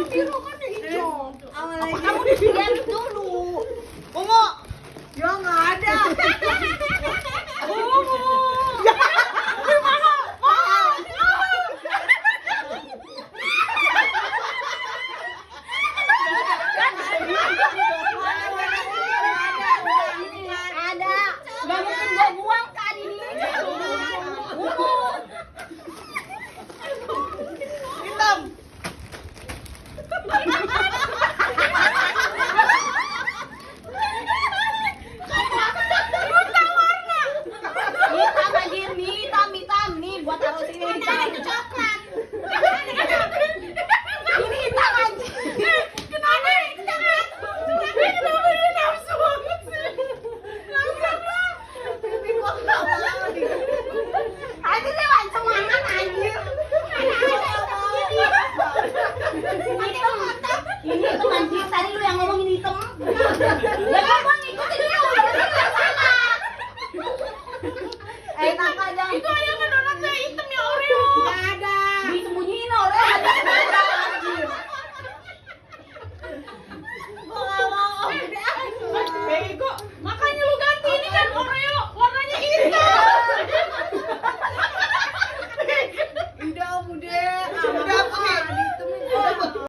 biru kan hijau. Apa kamu dilihat dulu? Ungu. Ya nggak ada. Ungu. Ada. Gak mungkin gue buang kan ini. Hitam. Hitam anjir, nih hitam nih gua taruh sini hitam. Coklat. Ini hitam anjir. Kenapa hitam? Kenapa dia nafsu banget sih? Anjir dia macam mana anjir? Ini hitam anjir, tadi lu yang ngomongin hitam. Ya gua ngikutin lu, berarti gak salah. Enak aja. Itu ayam